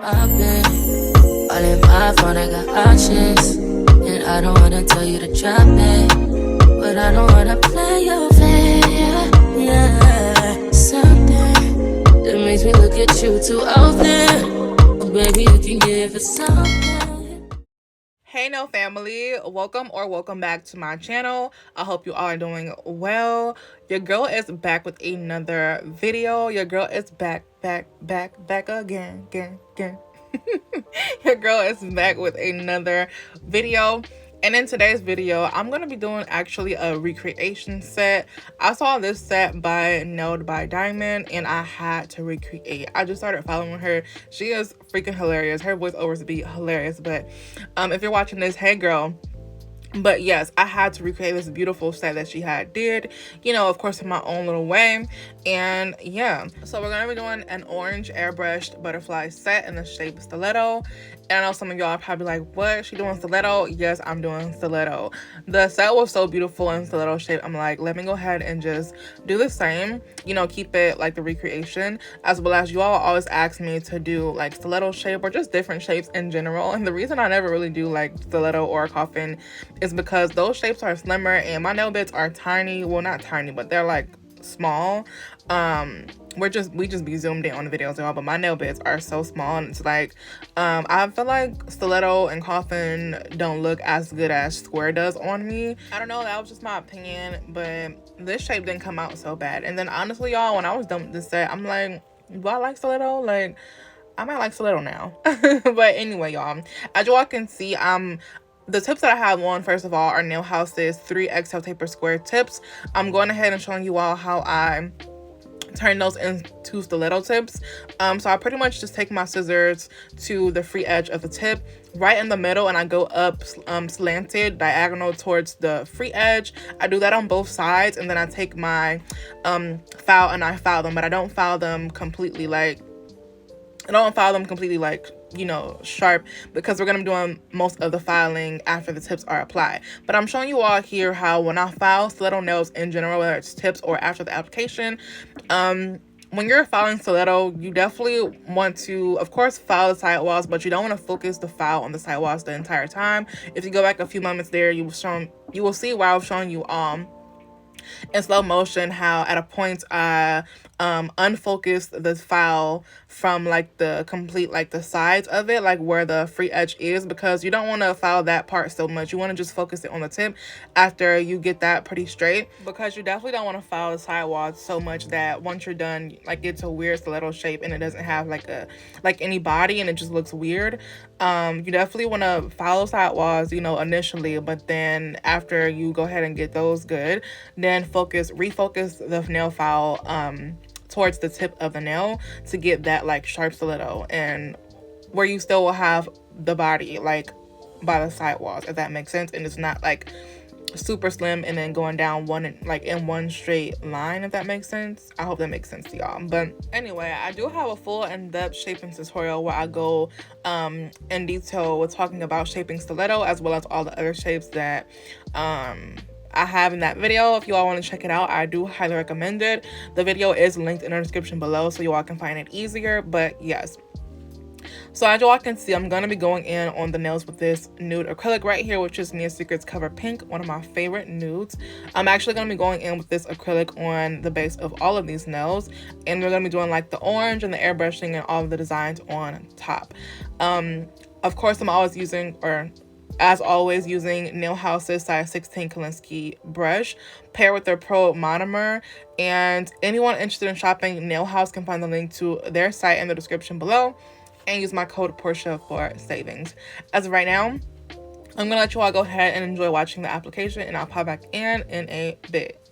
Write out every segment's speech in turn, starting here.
I've been all in my phone, I got options. And I don't wanna tell you to drop it, but I don't wanna play your fair. Yeah, something that makes me look at you too often. Baby, you can give it something. Hey no family, welcome back to my channel. I hope you all are doing well. Your girl is back with another video. Your girl is back again. Your girl is back with another video. And in today's video, I'm going to be doing actually a recreation set. I saw this set by Nailed by Diamond and I had to recreate. I just started following her. She is freaking hilarious. Her voiceovers be hilarious. But if you're watching this, hey girl. But yes, I had to recreate this beautiful set that she did, you know, of course, in my own little way. And yeah, so we're gonna be doing an orange airbrushed butterfly set in the shape Stiletto. And I know some of y'all are probably like, what, she doing Stiletto? Yes, I'm doing Stiletto. The set was so beautiful in Stiletto shape. I'm like, let me go ahead and just do the same, you know, keep it like the recreation, as well as you all always ask me to do like Stiletto shape or just different shapes in general. And the reason I never really do like Stiletto or coffin is because those shapes are slimmer and my nail bits are tiny. Well, not tiny, but they're like small. We just be zoomed in on the videos, y'all, but my nail bits are so small, and it's like I feel like Stiletto and coffin don't look as good as square does on me. I don't know, that was just my opinion, but this shape didn't come out so bad. And then honestly, y'all, when I was done with this set, I'm like, do I like Stiletto? Like, I might like Stiletto now. But anyway, y'all, as y'all can see, the tips that I have on, first of all, are Nail House's 3XL taper square tips. I'm going ahead and showing you all how I turn those into stiletto tips. So I pretty much just take my scissors to the free edge of the tip, right in the middle, and I go up slanted, diagonal towards the free edge. I do that on both sides, and then I take my file and I file them, but I don't file them completely like, you know, sharp, because we're gonna be doing most of the filing after the tips are applied. But I'm showing you all here how when I file stiletto nails in general, whether it's tips or after the application, when you're filing stiletto, you definitely want to, of course, file the sidewalls, but you don't want to focus the file on the sidewalls the entire time. If you go back a few moments there, you will see where I was showing you in slow motion how at a point I unfocused the file from like the complete, like the sides of it, like where the free edge is, because you don't want to file that part so much. You want to just focus it on the tip after you get that pretty straight, because you definitely don't want to file the sidewalls so much that once you're done, like, it's a weird stiletto shape and it doesn't have like any body and it just looks weird. You definitely want to file sidewalls, you know, initially, but then after you go ahead and get those good, then refocus the nail file towards the tip of the nail to get that like sharp stiletto, and where you still will have the body like by the sidewalls, if that makes sense, and it's not like super slim and then going down in one straight line, if that makes sense. I hope that makes sense to y'all. But anyway, I do have a full in-depth shaping tutorial where I go in detail with talking about shaping stiletto, as well as all the other shapes that I have in that video. If you all want to check it out, I do highly recommend it. The video is linked in the description below so you all can find it easier. But yes, so as you all can see, I'm going to be going in on the nails with this nude acrylic right here, which is Mia Secrets Cover Pink, one of my favorite nudes. I'm actually going to be going in with this acrylic on the base of all of these nails, and we're going to be doing like the orange and the airbrushing and all of the designs on top. Of course, I'm always using, or as always, using Nail House's size 16 Kolinsky brush paired with their Pro Monomer. And anyone interested in shopping Nail House can find the link to their site in the description below and use my code PORCHE for savings. As of right now, I'm gonna let you all go ahead and enjoy watching the application, and I'll pop back in a bit.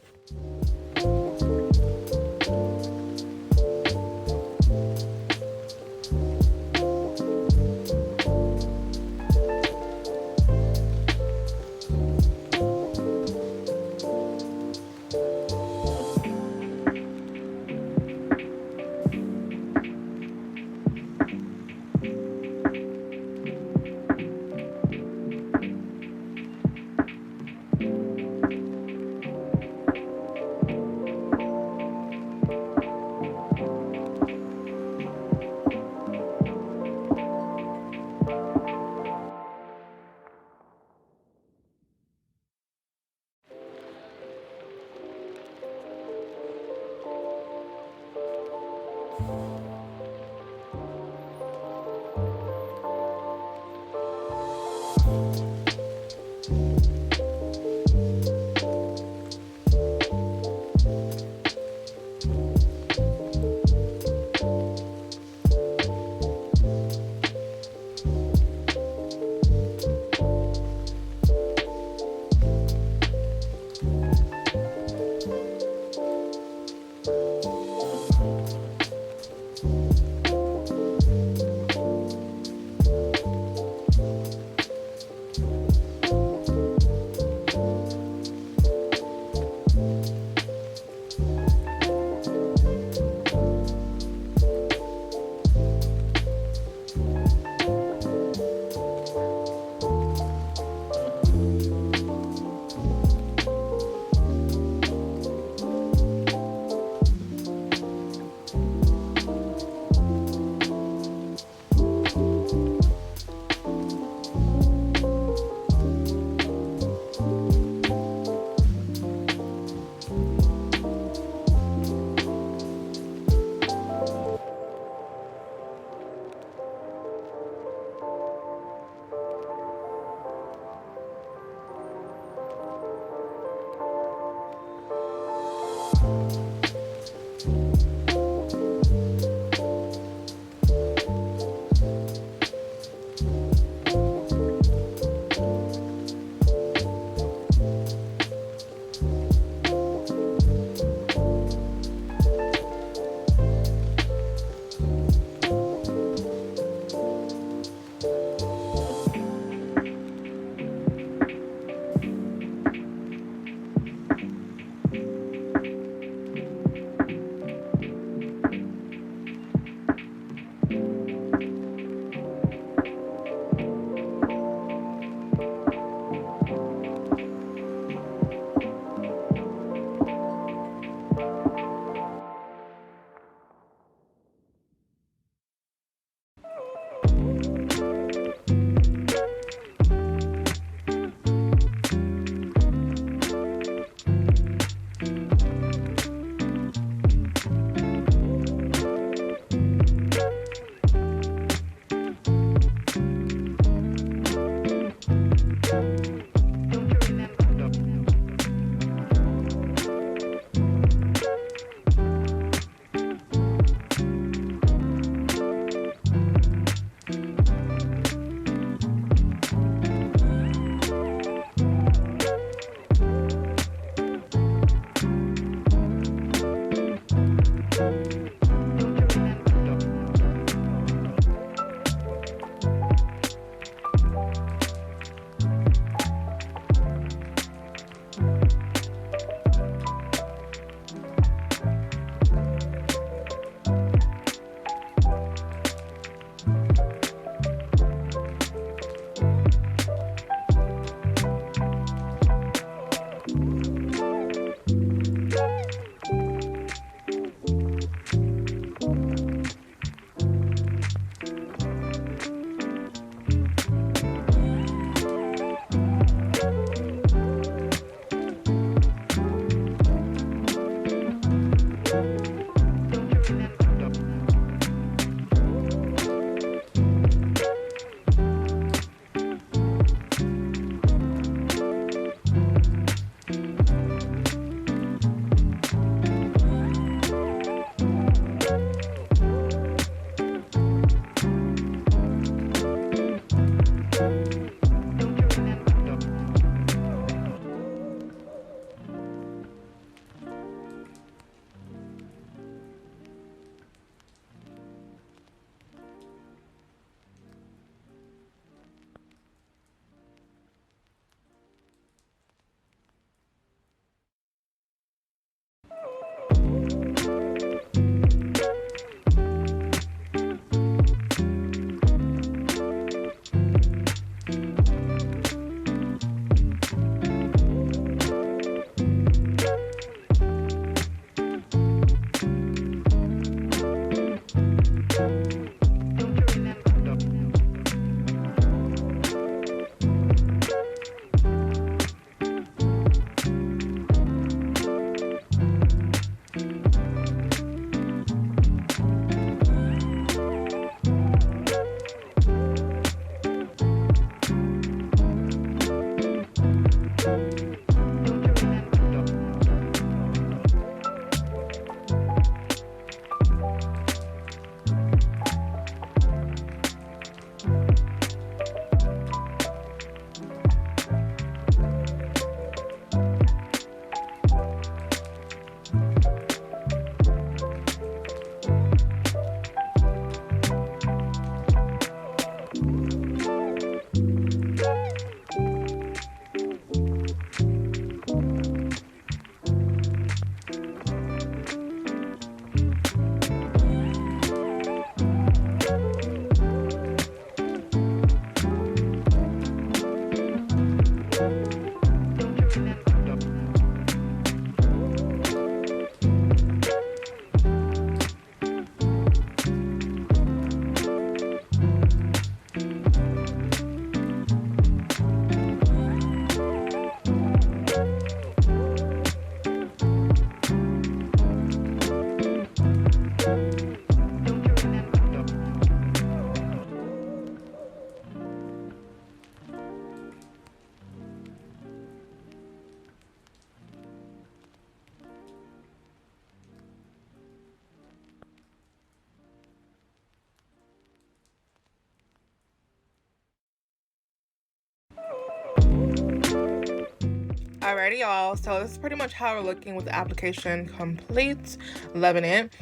Alrighty, y'all, so this is pretty much how we're looking with the application complete. Loving it.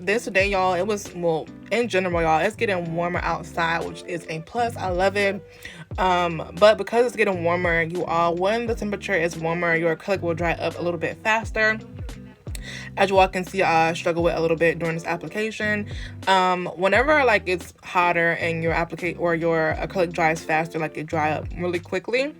This day, y'all, it was, well, in general, y'all, it's getting warmer outside, which is a plus. I love it. But because it's getting warmer, you all, when the temperature is warmer, your acrylic will dry up a little bit faster. As you all can see, I struggle with a little bit during this application. Whenever like it's hotter and your acrylic dries faster, like it dry up really quickly,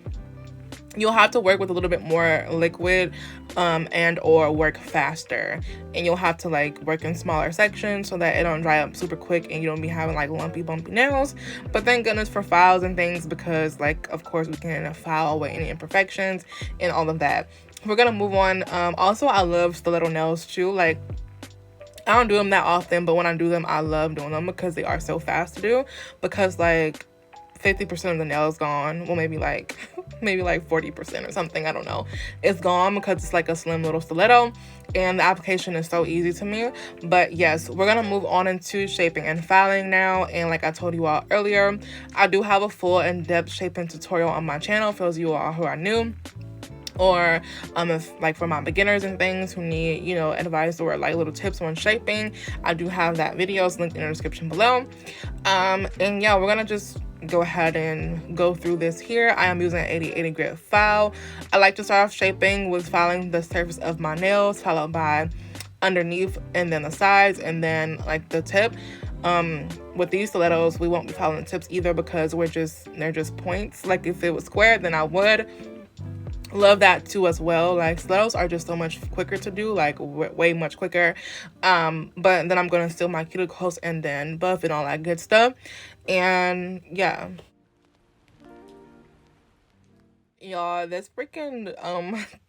you'll have to work with a little bit more liquid and or work faster, and you'll have to like work in smaller sections so that it don't dry up super quick and you don't be having like lumpy bumpy nails. But thank goodness for files and things, because like of course we can file away any imperfections and all of that. We're gonna move on. Also, I love stiletto nails too. Like, I don't do them that often, but when I do them, I love doing them because they are so fast to do. Because like 50% of the nail is gone. Well, maybe like 40% or something, I don't know. It's gone because it's like a slim little stiletto, and the application is so easy to me. But yes, we're gonna move on into shaping and filing now. And like I told you all earlier, I do have a full in-depth shaping tutorial on my channel for those of you all who are new, or if like for my beginners and things who need, you know, advice or like little tips on shaping. I do have that video. It's linked in the description below. And yeah, we're gonna just go ahead and go through this here. I am using an 80/80 grit file. I like to start off shaping with filing the surface of my nails, followed by underneath and then the sides, and then like the tip. With these stilettos, we won't be filing the tips either because they're just points. Like if it was square, then I would. Love that too as well. Like stilettos are just so much quicker to do, like way much quicker. But then I'm gonna seal my cuticles and then buff and all that good stuff. And yeah, y'all, this freaking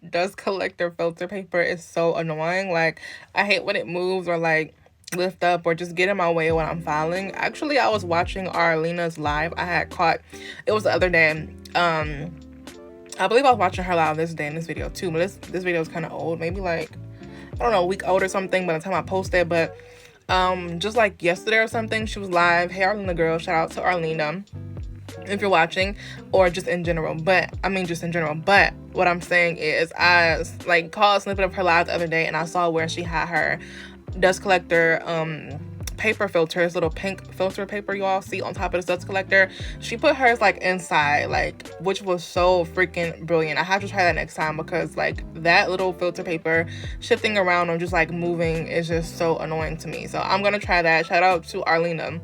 dust collector filter paper is so annoying. Like, I hate when it moves or like lift up or just get in my way when I'm filing. Actually, I was watching Arlena's live. I had caught, it was the other day. I believe I was watching her live this day in this video too, but this video is kind of old, maybe like, I don't know, a week old or something by the time I posted. But just like yesterday or something, she was live. Hey Arlena girl, shout out to Arlena if you're watching, or just in general. But I mean just in general. But what I'm saying is, I like caught a snippet of her live the other day, and I saw where she had her dust collector paper filters, little pink filter paper you all see on top of the dust collector. She put hers like inside, like, which was so freaking brilliant. I have to try that next time, because like that little filter paper shifting around or just like moving is just so annoying to me. So I'm gonna try that. Shout out to Arlena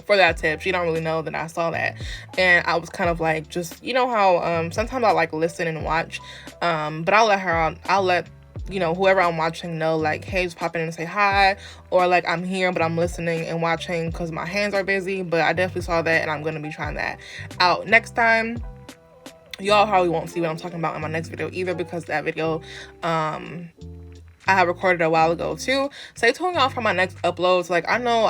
for that tip. She don't really know that I saw that, and I was kind of like, just, you know how sometimes I like listen and watch, but I'll let you know, whoever I'm watching know, like, hey, just pop in and say hi, or like I'm here but I'm listening and watching because my hands are busy. But I definitely saw that, and I'm gonna be trying that out next time. Y'all probably won't see what I'm talking about in my next video either, because that video I have recorded a while ago too. Stay tuned y'all for my next uploads. Like, I know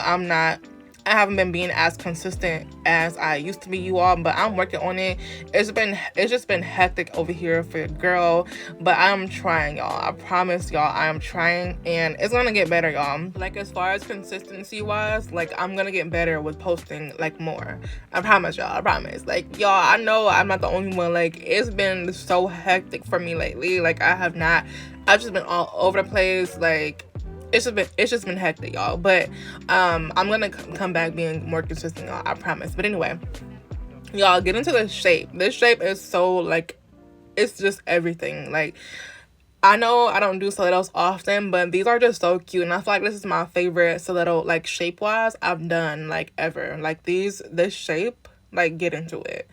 I haven't been being as consistent as I used to be, you all, but I'm working on it. It's just been hectic over here for your girl, but I'm trying, y'all. I promise y'all, I am trying, and it's gonna get better, y'all. Like, as far as consistency wise, like, I'm gonna get better with posting like more. I promise y'all. I promise. Like, y'all, I know I'm not the only one. Like, it's been so hectic for me lately. Like, I've just been all over the place. Like, it's just been hectic, y'all. But I'm gonna come back being more consistent, y'all, I promise. But anyway, y'all, get into the shape. This shape is so, like, it's just everything. Like, I know I don't do stilettos often, but these are just so cute, and I feel like this is my favorite stiletto, like, shape wise I've done, like, ever. Like, this shape, like, get into it.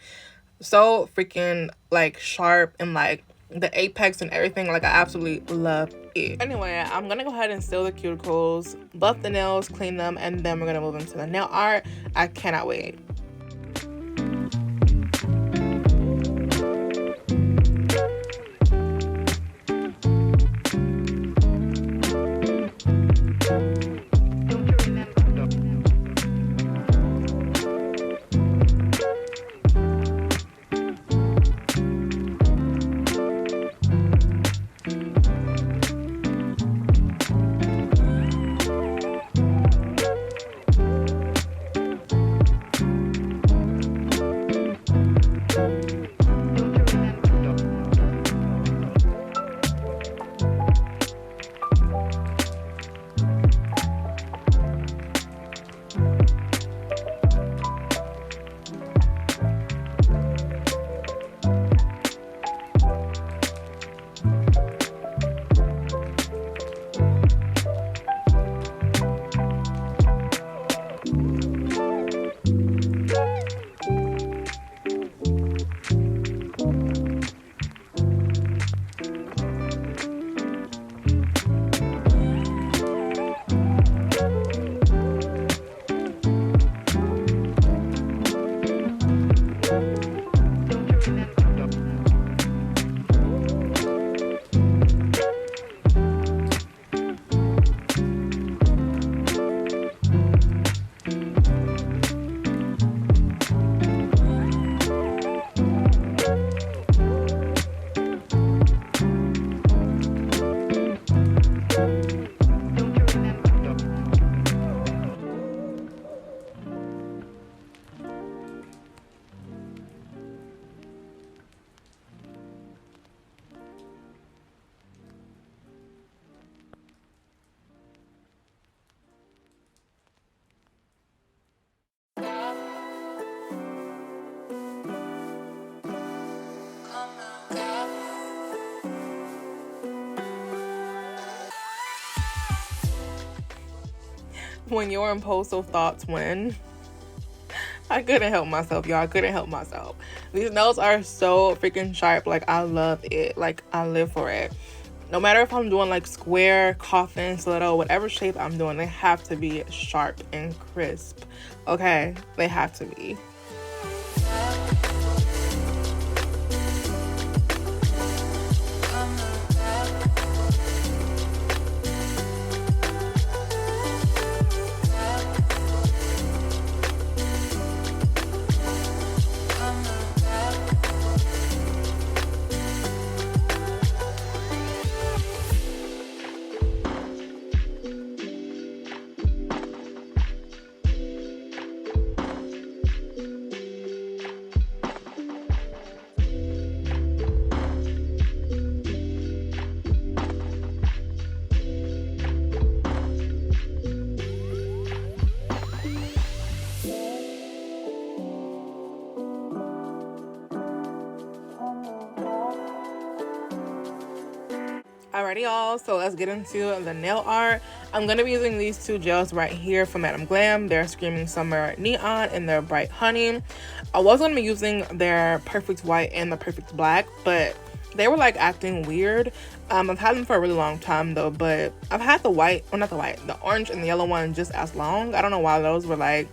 So freaking, like, sharp, and like the apex and everything. Like, I absolutely love it. Anyway, I'm gonna go ahead and seal the cuticles, buff the nails, clean them, and then we're gonna move into the nail art. I cannot wait. when your impulsive thoughts win. I couldn't help myself, y'all. I couldn't help myself. These nails are so freaking sharp. Like, I love it. Like, I live for it. No matter if I'm doing like square, coffin, stiletto, whatever shape I'm doing, they have to be sharp and crisp. Okay? They have to be. Alrighty, y'all, so let's get into the nail art. I'm going to be using these two gels right here from Madam Glam. They're Screaming Summer Neon and they're Bright Honey. I was going to be using their Perfect White and the Perfect Black, but they were like acting weird. I've had them for a really long time though, but I've had the white, well not the white, the orange and the yellow one just as long. I don't know why those were like,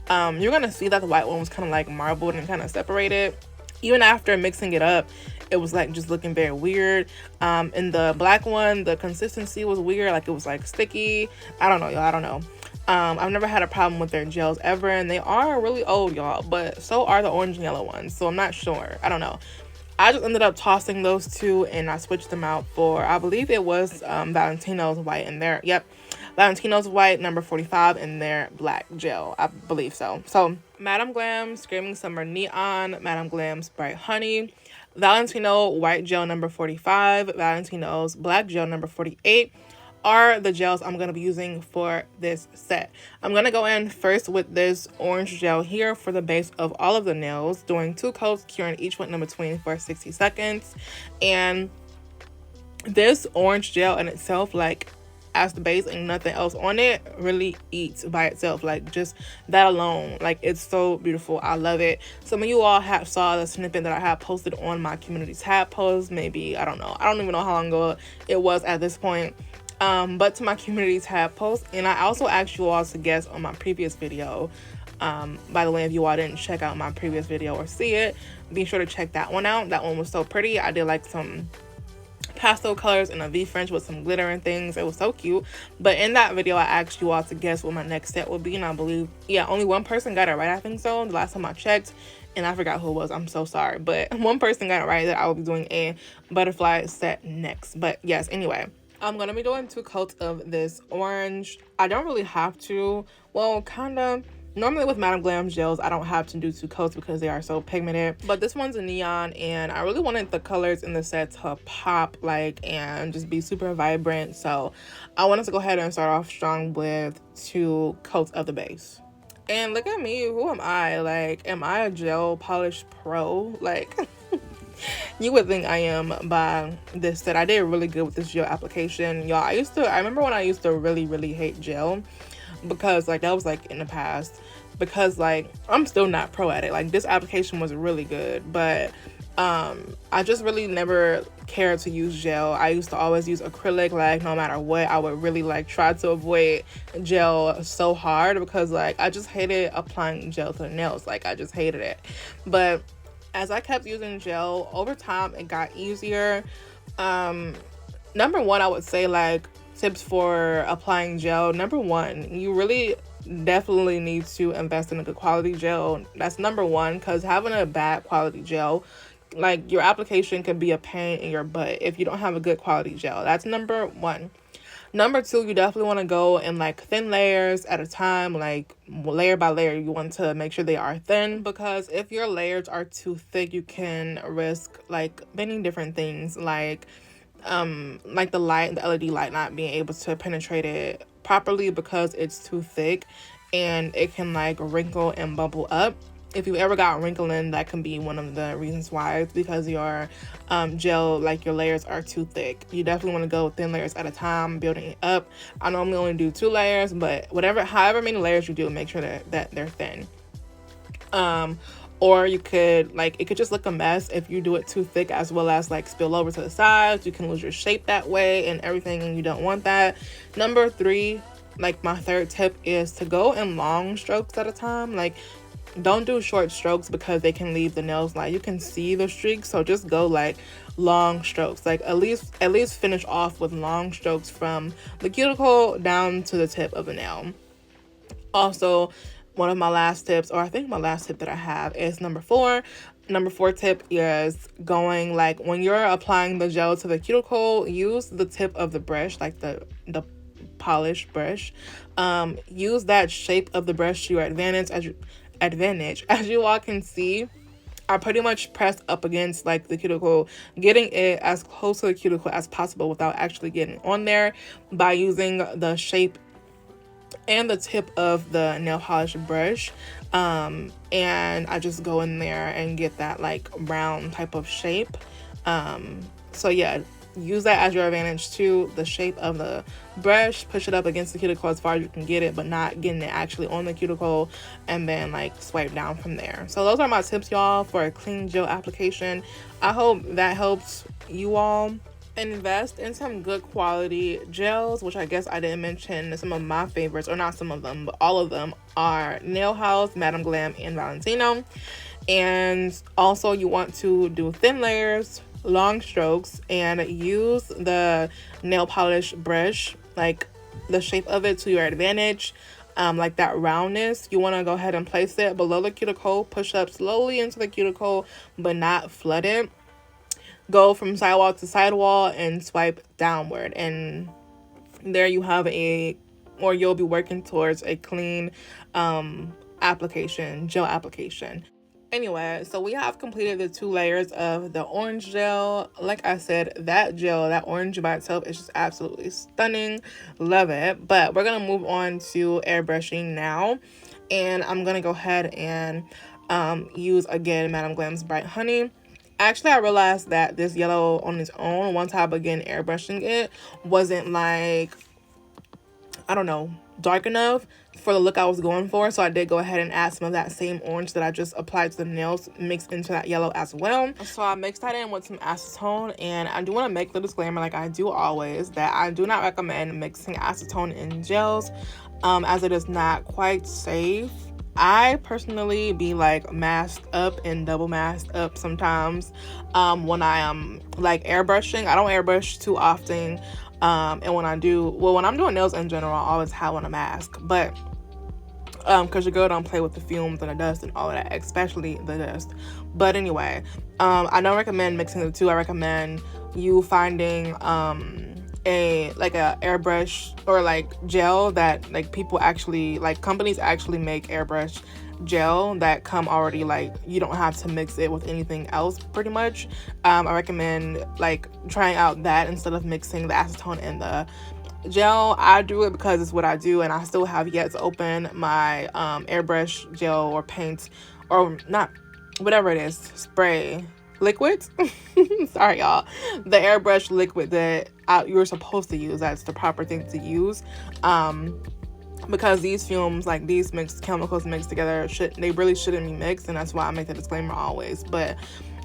you're going to see that the white one was kind of like marbled and kind of separated. Even after mixing it up, it was like just looking very weird. And the black one, the consistency was weird, like it was like sticky. I don't know, y'all. I don't know. I've never had a problem with their gels ever, and they are really old, y'all, but so are the orange and yellow ones, so I'm not sure. I don't know. I just ended up tossing those two and I switched them out for, I believe it was Valentino's white in there. Yep, Valentino's white number 45 in their black gel, I believe so. So Madam Glam Screaming Summer Neon, Madam Glam's Bright Honey, Valentino white gel number 45, Valentino's black gel number 48 are the gels I'm going to be using for this set. I'm going to go in first with this orange gel here for the base of all of the nails, doing 2 coats, curing each one in between for 60 seconds. And this orange gel in itself, like as the base and nothing else on it, really eats by itself. Like just that alone, like it's so beautiful. I love it. Some of you all have saw the snippet that I have posted on my community tab post, maybe, I don't know, I don't even know how long ago it was at this point, but to my community tab post. And I also asked you all to guess on my previous video. By the way, if you all didn't check out my previous video or see it, be sure to check that one out. That one was so pretty. I did like some pastel colors and a V French with some glitter and things. It was so cute. But in that video, I asked you all to guess what my next set would be, and I believe, yeah, only one person got it right. I think so, the last time I checked, and I forgot who it was. I'm so sorry, but one person got it right, that I will be doing a butterfly set next. But yes, anyway, I'm gonna be doing 2 coats of this orange. I don't really have to, well, kind of. Normally with Madam Glam gels, I don't have to do 2 coats because they are so pigmented. But this one's a neon, and I really wanted the colors in the set to pop, like, and just be super vibrant. So I wanted to go ahead and start off strong with 2 coats of the base. And look at me, who am I? Like, am I a gel polish pro? Like, you would think I am by this set. I did really good with this gel application. Y'all, I remember when I used to really hate gel, because like that was like in the past, because like I'm still not pro at it. Like this application was really good, but I just really never cared to use gel. I used to always use acrylic. Like no matter what, I would really like try to avoid gel so hard, because like I just hated applying gel to the nails. Like I just hated it. But as I kept using gel over time, it got easier. Number one, I would say, like, tips for applying gel. Number one, you really definitely need to invest in a good quality gel. That's number one, because having a bad quality gel, like, your application can be a pain in your butt if you don't have a good quality gel. That's number one. Number two, you definitely want to go in like thin layers at a time, like layer by layer. You want to make sure they are thin, because if your layers are too thick, you can risk like many different things, like the light, the LED light not being able to penetrate it properly because it's too thick, and it can like wrinkle and bubble up. if you ever got wrinkling, that can be one of the reasons why. It's because your gel, like your layers are too thick. You definitely want to go thin layers at a time, building it up. I normally only do 2 layers, but however many layers you do, make sure that they're thin. Or you could, like, it could just look a mess if you do it too thick, as well as like spill over to the sides. You can lose your shape that way and everything, and you don't want that. Number 3, like my third tip, is to go in long strokes at a time. Like, don't do short strokes because they can leave the nails, like, you can see the streaks. So just go like long strokes, like at least finish off with long strokes from the cuticle down to the tip of the nail. Also, one of my last tips, or I think my last tip that I have, is number 4. Number 4 tip is going, like, when you're applying the gel to the cuticle, use the tip of the brush, like the polish brush. Use that shape of the brush to your advantage. As you all can see, I pretty much press up against like the cuticle, getting it as close to the cuticle as possible without actually getting on there, by using the shape and the tip of the nail polish brush. And I just go in there and get that like round type of shape. So yeah, use that as your advantage too. The shape of the brush, push it up against the cuticle as far as you can get it, but not getting it actually on the cuticle, and then like swipe down from there. So those are my tips, y'all, for a clean gel application. I hope that helps you all. Invest in some good quality gels, which I guess I didn't mention. Some of my favorites, or not some of them, but all of them, are Nail House, Madame Glam, and Valentino. And also, you want to do thin layers, long strokes, and use the nail polish brush, like the shape of it, to your advantage. Like that roundness, you want to go ahead and place it below the cuticle, push up slowly into the cuticle, but not flood it. Go from sidewall to sidewall and swipe downward, and there you have you'll be working towards a clean gel application. Anyway, so we have completed the 2 layers of the orange gel. Like I said, that orange by itself is just absolutely stunning. Love it. But we're gonna move on to airbrushing now, and I'm gonna go ahead and use again Madame Glam's Bright Honey. Actually, I realized that this yellow on its own, once I began airbrushing it, wasn't like, I don't know, dark enough for the look I was going for. So I did go ahead and add some of that same orange that I just applied to the nails, mixed into that yellow as well. So I mixed that in with some acetone, and I do want to make the disclaimer, like I do always, that I do not recommend mixing acetone in gels, as it is not quite safe. I personally be like masked up and double masked up sometimes when I am like airbrushing. I don't airbrush too often, and when I'm doing nails in general, I always have on a mask, but because your girl don't play with the fumes and the dust and all of that, especially the dust. But anyway, I don't recommend mixing the two. I recommend you finding a airbrush or like gel that like people actually, like companies actually make airbrush gel that come already, like you don't have to mix it with anything else pretty much. I recommend like trying out that instead of mixing the acetone and the gel. I do it because it's what I do, and I still have yet to open my airbrush gel or paint, or not, whatever it is, spray liquid. Sorry y'all, the airbrush liquid that you're supposed to use. That's the proper thing to use, because these fumes, like these mixed chemicals mixed together, they really shouldn't be mixed, and that's why I make the disclaimer always. But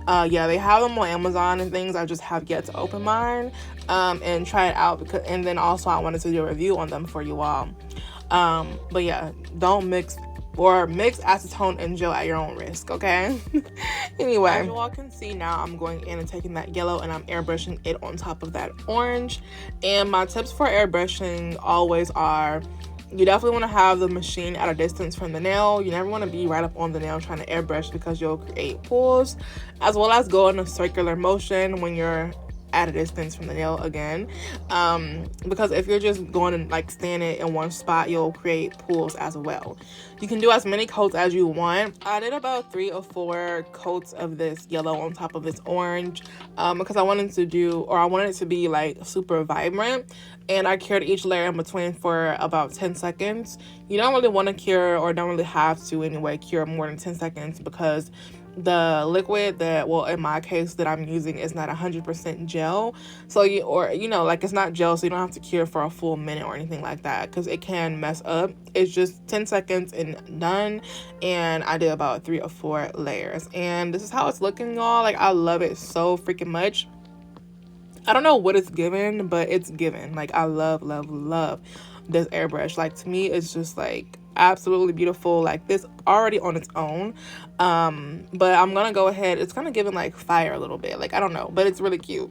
yeah, they have them on Amazon and things. I just have yet to open mine and try it out, and then also I wanted to do a review on them for you all. But yeah, don't mix acetone and gel at your own risk, okay? Anyway, as you all can see now, I'm going in and taking that yellow and I'm airbrushing it on top of that orange. And my tips for airbrushing always are, you definitely want to have the machine at a distance from the nail. You never want to be right up on the nail trying to airbrush, because you'll create pulls, as well as go in a circular motion when you're at a distance from the nail again, because if you're just going and like stand it in one spot, you'll create pools as well. You can do as many coats as you want. I did about 3 or 4 coats of this yellow on top of this orange, because I wanted it to be like super vibrant, and I cured each layer in between for about 10 seconds. You don't really want to cure, or don't really have to anyway, cure more than 10 seconds, because the liquid that, well, in my case that I'm using is not 100% gel. So like it's not gel, so you don't have to cure for a full minute or anything like that, because it can mess up. It's just 10 seconds and done. And I did about 3 or 4 layers, and this is how it's looking, y'all. Like, I love it so freaking much. I don't know what it's given, but it's given. Like, I love this airbrush. Like, to me, it's just like absolutely beautiful, like this already on its own. But I'm gonna go ahead, it's gonna give it like fire a little bit, like I don't know, but it's really cute.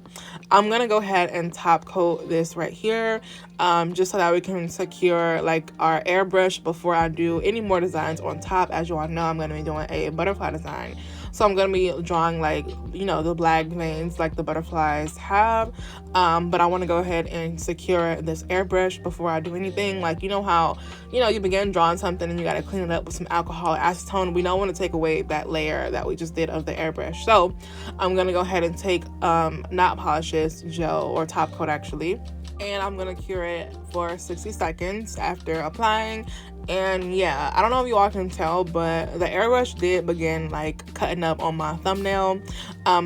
I'm gonna go ahead and top coat this right here, just so that we can secure like our airbrush before I do any more designs on top. As you all know, I'm gonna be doing a butterfly design, so I'm gonna be drawing like, the black veins like the butterflies have, but I want to go ahead and secure this airbrush before I do anything. Like, how you begin drawing something and you got to clean it up with some alcohol or acetone. We don't want to take away that layer that we just did of the airbrush. So I'm gonna go ahead and take not polishes, gel, or top coat actually, and I'm gonna cure it for 60 seconds after applying. And yeah, I don't know if you all can tell, but the airbrush did begin like cutting up on my thumbnail,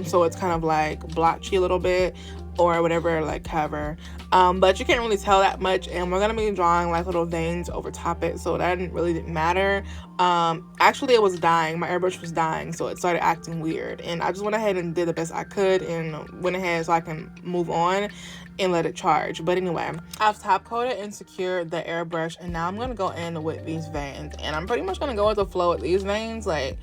so it's kind of like blotchy a little bit, or whatever, like cover, but you can't really tell that much. And we're gonna be drawing like little veins over top it, so that didn't really matter. Actually, it was dying, my airbrush was dying, so it started acting weird, and I just went ahead and did the best I could and went ahead so I can move on and let it charge. But anyway, I've top coated and secured the airbrush, and now I'm gonna go in with these veins, and I'm pretty much gonna go with the flow with these veins. Like,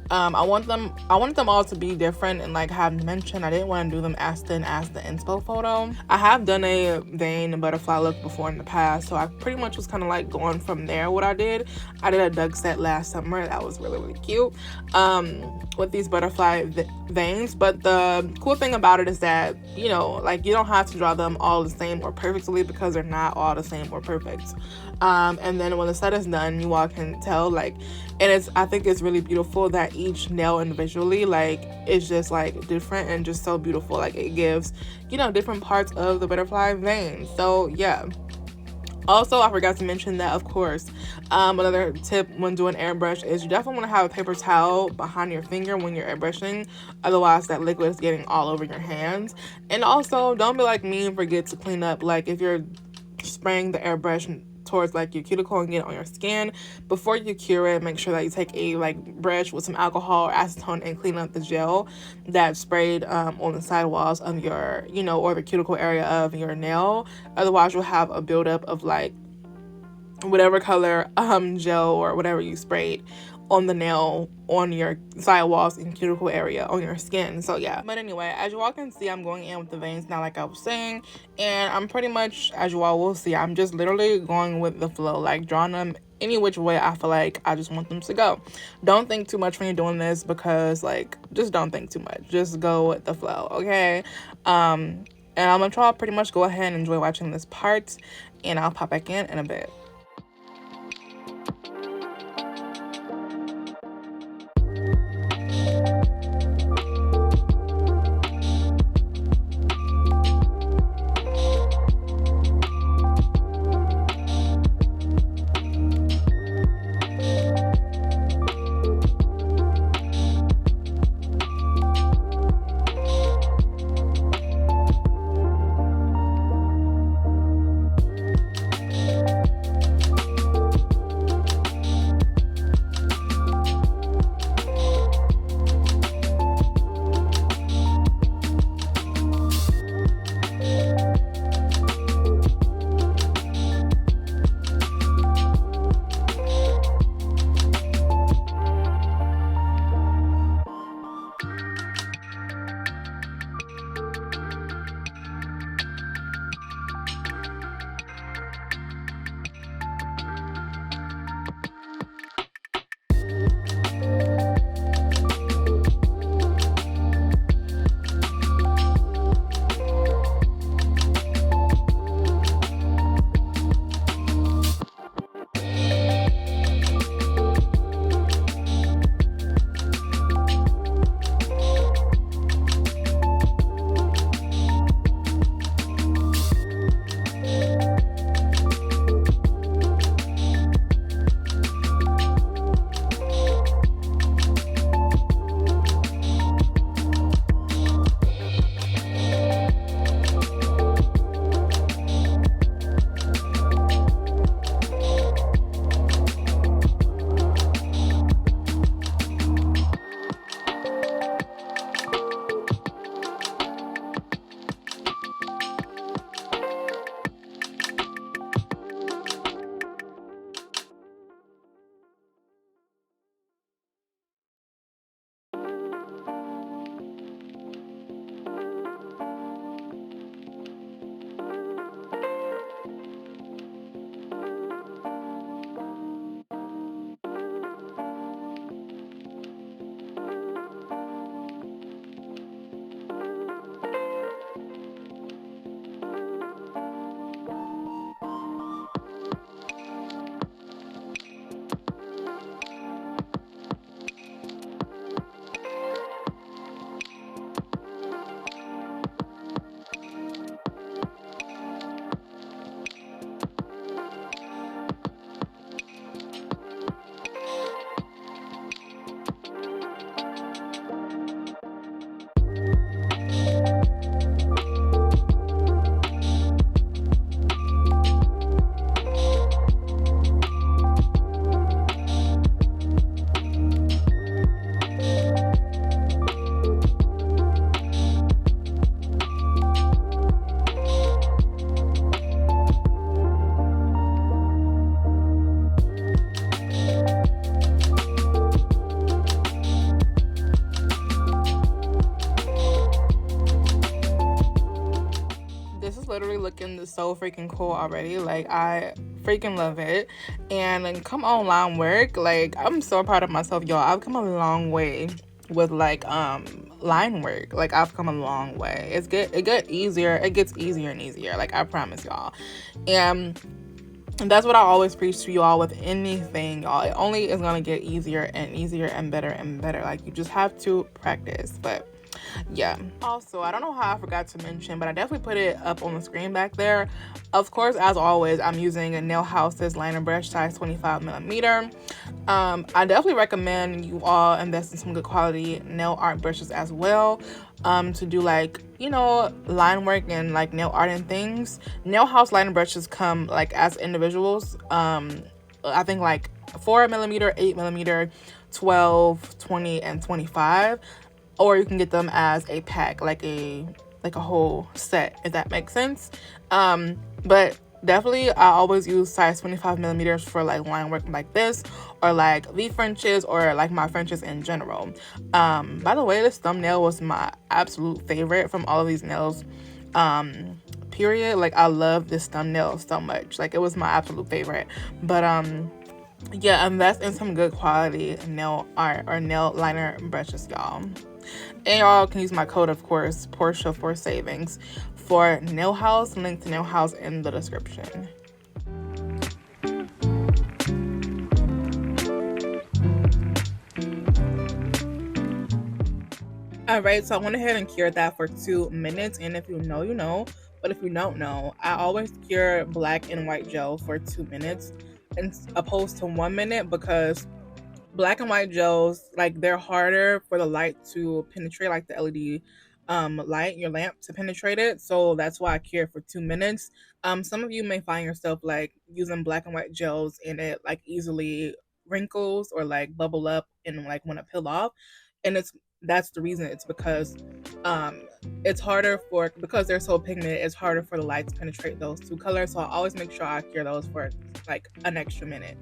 I wanted them all to be different and like have dimension. I didn't want to do them as thin as the inspo photo. I have done a vein butterfly look before in the past, so I pretty much was kind of like going from there. What I did a Doug set last summer that was really cute, with these butterfly veins. But the cool thing about it is that, like, you don't have to draw them all the same or perfectly, because they're not all the same or perfect. And then when the set is done, you all can tell, like, and I think it's really beautiful that each nail individually, like, is just like different and just so beautiful. Like, it gives, different parts of the butterfly vein. So yeah. Also, I forgot to mention that, of course, another tip when doing airbrush is you definitely want to have a paper towel behind your finger when you're airbrushing, otherwise that liquid is getting all over your hands. And also, don't be like me and forget to clean up, like, if you're spraying the airbrush towards like your cuticle and get it on your skin, before you cure it, make sure that you take a like brush with some alcohol or acetone and clean up the gel that's sprayed on the sidewalls of your, or the cuticle area of your nail. Otherwise, you'll have a buildup of like whatever color gel or whatever you sprayed on the nail, on your sidewalls and cuticle area on your skin. So yeah, but anyway, as you all can see, I'm going in with the veins now, like I was saying, and I'm pretty much, as you all will see, I'm just literally going with the flow, like drawing them any which way I feel like I just want them to go. Don't think too much when you're doing this, because like, just don't think too much, just go with the flow, okay? And I'm gonna try pretty much go ahead and enjoy watching this part, and I'll pop back in a bit. looking so freaking cool already. Like, I freaking love it. And like, come on, line work. Like, I'm so proud of myself, y'all. I've come a long way with like line work. Like, I've come a long way. It gets easier and easier, like, I promise y'all. And that's what I always preach to you all with anything, y'all. It only is gonna get easier and easier and better. Like, you just have to practice. But yeah, also, I don't know how I forgot to mention, but I definitely put it up on the screen back there. Of course, as always, I'm using a Nail House's liner brush, size 25mm. I definitely recommend you all invest in some good quality nail art brushes as well, to do, like, you know, line work and like nail art and things. Nail House liner brushes come like as individuals. I think like 4mm, 8mm, 12, 20, and 25. Or you can get them as a pack, like a whole set, if that makes sense. But definitely, I always use size 25mm for like line work like this, or like V Frenches, or like my Frenches in general. By the way, this thumbnail was my absolute favorite from all of these nails. Period. Like, I love this thumbnail so much. Like, it was my absolute favorite. But yeah, invest in some good quality nail art or nail liner brushes, y'all. And y'all can use my code, of course, Portia for savings for Nail House. Link to Nail House in the description. Alright, so I went ahead and cured that for 2 minutes. And if you know, you know. But if you don't know, I always cure black and white gel for 2 minutes as opposed to 1 minute, because black and white gels, like, they're harder for the light to penetrate, like the LED light, your lamp, to penetrate it. So that's why I cure for 2 minutes. Some of you may find yourself like using black and white gels and it like easily wrinkles or like bubble up and like want to peel off. And that's the reason. It's because it's harder because they're so pigmented, it's harder for the light to penetrate those two colors. So I always make sure I cure those for like an extra minute.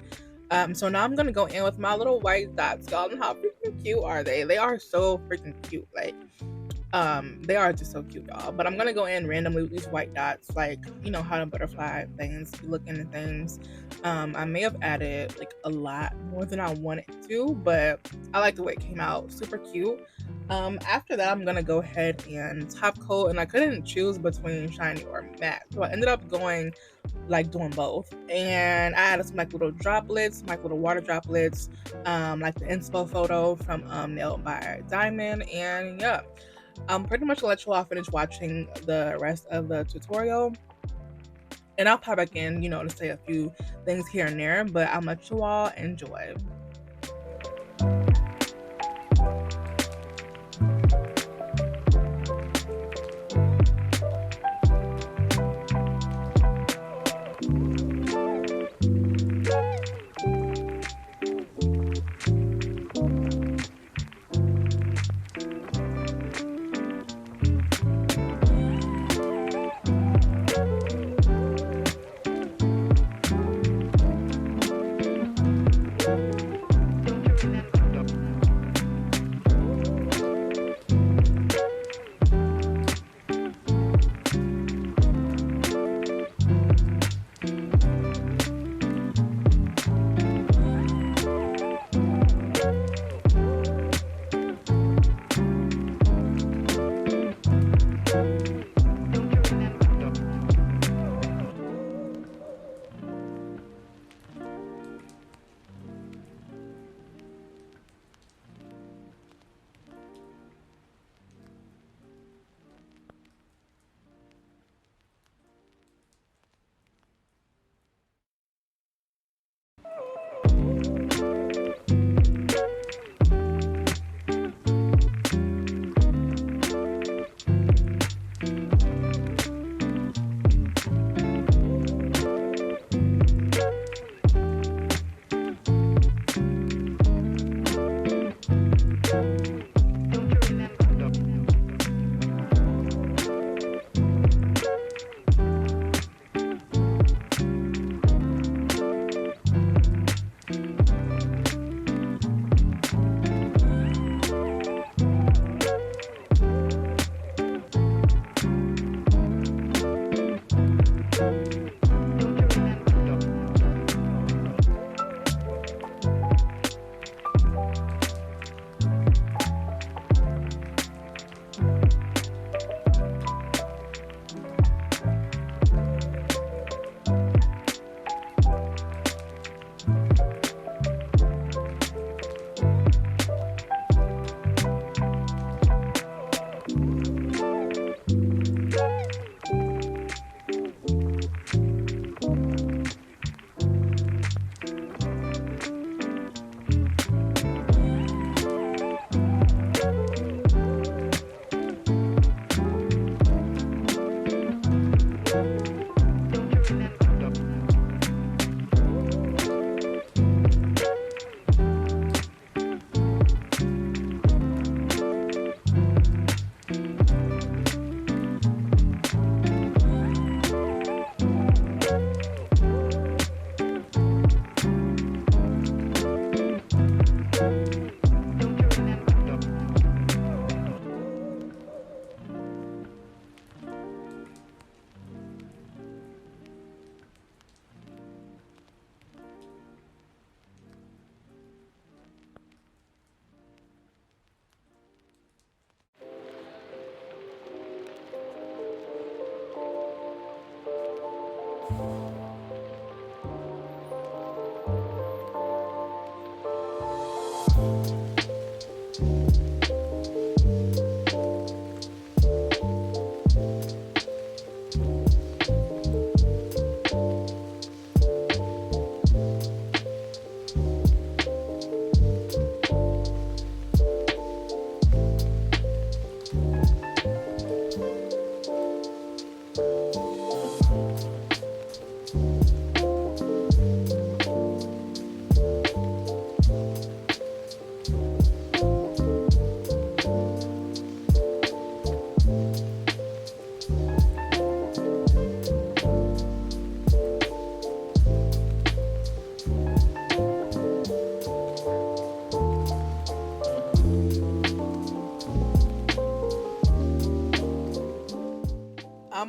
So now I'm gonna go in with my little white dots, y'all. And how freaking cute are they? They are so freaking cute. Like, they are just so cute, y'all. But I'm gonna go in randomly with these white dots, like, you know how the butterfly things look into things. I may have added like a lot more than I wanted to, but I like the way it came out. Super cute. After that, I'm gonna go ahead and top coat, and I couldn't choose between shiny or matte, so I ended up doing both. And I added some like little droplets, like little water droplets, like the inspo photo from Nailed by Diamond. And yeah, I'm pretty much gonna let you all finish watching the rest of the tutorial, and I'll pop back in, you know, to say a few things here and there, but I'll let you all enjoy.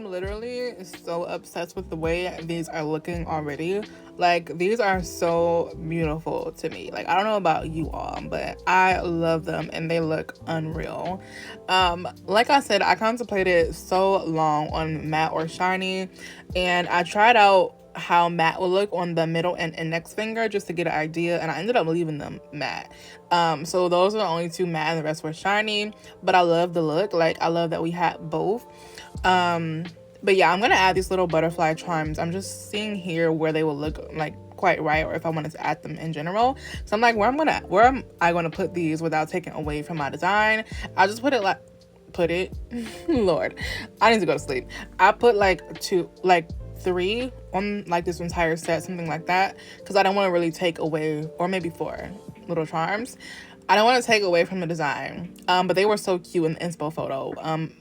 I'm literally so obsessed with the way these are looking already. Like, these are so beautiful to me. Like, I don't know about you all, but I love them and they look unreal. Like I said, I contemplated so long on matte or shiny, and I tried out how matte would look on the middle and index finger just to get an idea, and I ended up leaving them matte. So those are the only two matte and the rest were shiny, but I love the look. Like, I love that we had both. But yeah, I'm gonna add these little butterfly charms. I'm just seeing here where they will look like quite right, or if I wanted to add them in general. So I'm like, where am I gonna put these without taking away from my design? I'll just put it Lord, I need to go to sleep. I put like 3 on like this entire set, something like that, because I don't want to really take away, or maybe 4 little charms. I don't want to take away from the design, but they were so cute in the inspo photo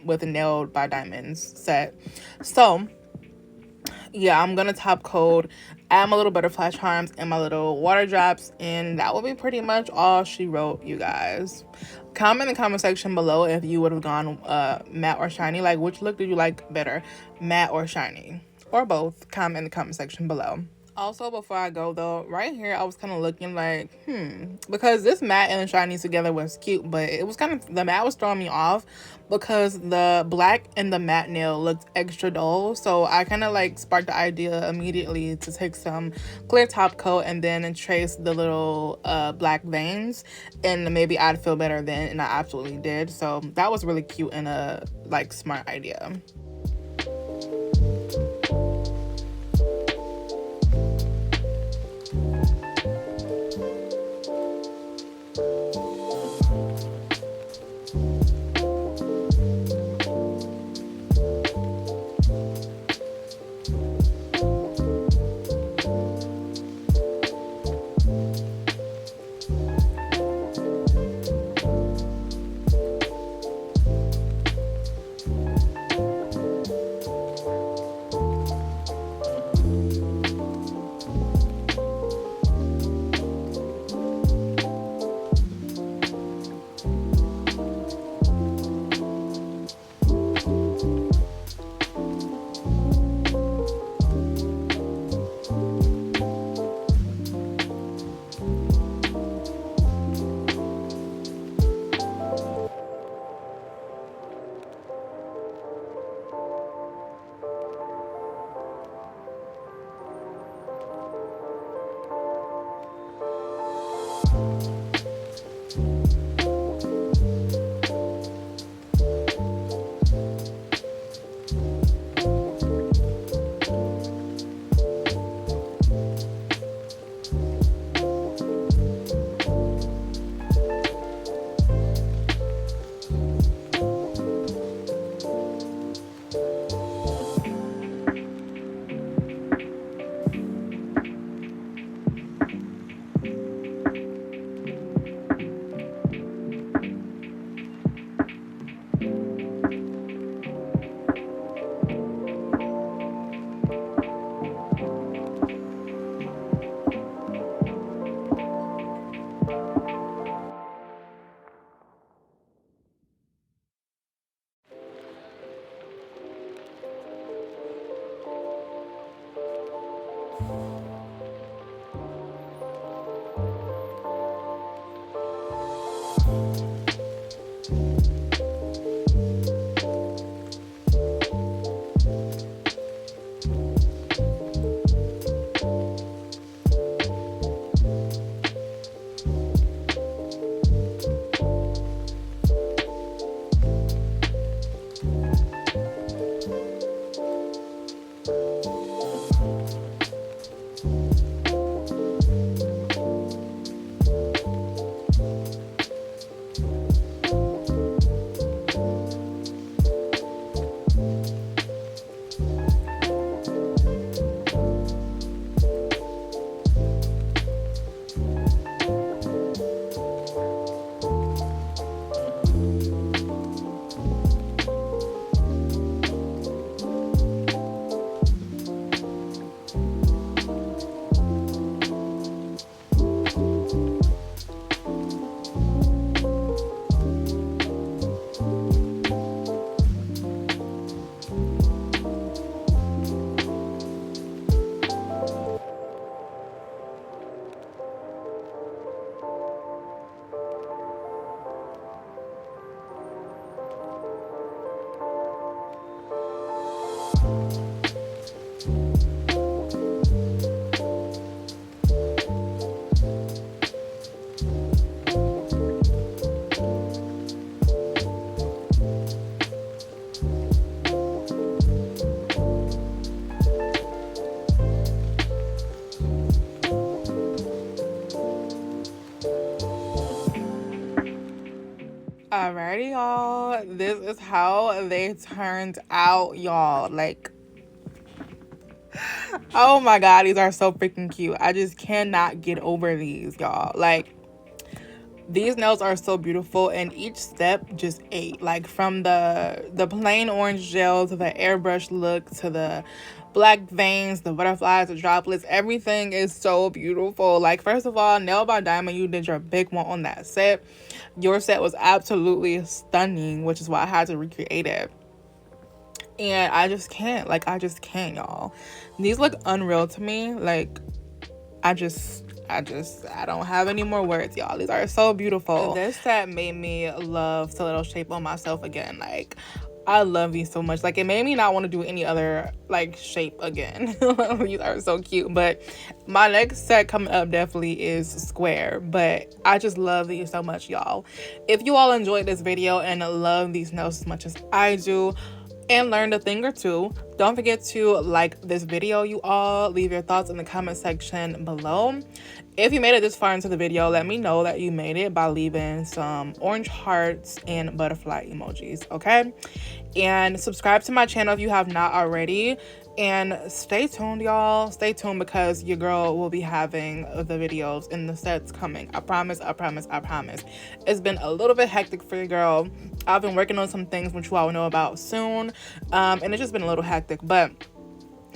with the Nailed by Diamonds set. So yeah, I'm gonna top coat, add my little butterfly charms and my little water drops, and that will be pretty much all she wrote, you guys. Comment in the comment section below if you would have gone matte or shiny. Like, which look did you like better, matte or shiny, or both? Comment in the comment section below. Also, before I go though, right here I was kind of looking like, because this matte and the shiny together was cute, but it was kind of, the matte was throwing me off because the black and the matte nail looked extra dull. So I kind of like sparked the idea immediately to take some clear top coat and then trace the little black veins, and maybe I'd feel better then, and I absolutely did. So that was really cute and a like smart idea. Alrighty, y'all. This is how they turned out, y'all. Like, oh my god, these are so freaking cute. I just cannot get over these, y'all. Like, these nails are so beautiful, and each step just ate. Like, from the plain orange gel to the airbrush look to the black veins, the butterflies, the droplets, everything is so beautiful. Like, first of all, Nail by Diamond, you did your big one on that set. Your set was absolutely stunning, which is why I had to recreate it. And I just can't, like, I just can't, y'all. These look unreal to me. Like, I don't have any more words, y'all. These are so beautiful. This set made me love Stiletto shape on myself again. Like, I love these so much. Like, it made me not want to do any other, like, shape again. These are so cute. But my next set coming up definitely is square. But I just love these so much, y'all. If you all enjoyed this video and love these nails as much as I do, and learned a thing or two, don't forget to like this video, you all. Leave your thoughts in the comment section below. If you made it this far into the video, let me know that you made it by leaving some orange hearts and butterfly emojis, okay? And subscribe to my channel if you have not already. And stay tuned, y'all. Stay tuned, because your girl will be having the videos and the sets coming. I promise, I promise, I promise. It's been a little bit hectic for your girl. I've been working on some things which you all will know about soon. And it's just been a little hectic, but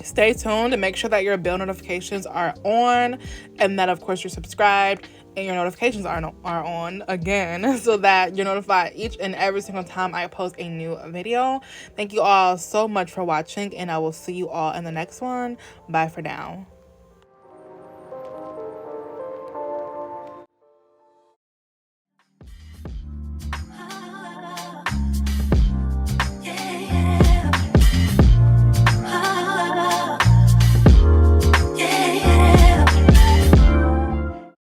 stay tuned and make sure that your bell notifications are on, and that of course you're subscribed and your notifications are on again, so that you're notified each and every single time I post a new video. Thank you all so much for watching, and I will see you all in the next one. Bye for now.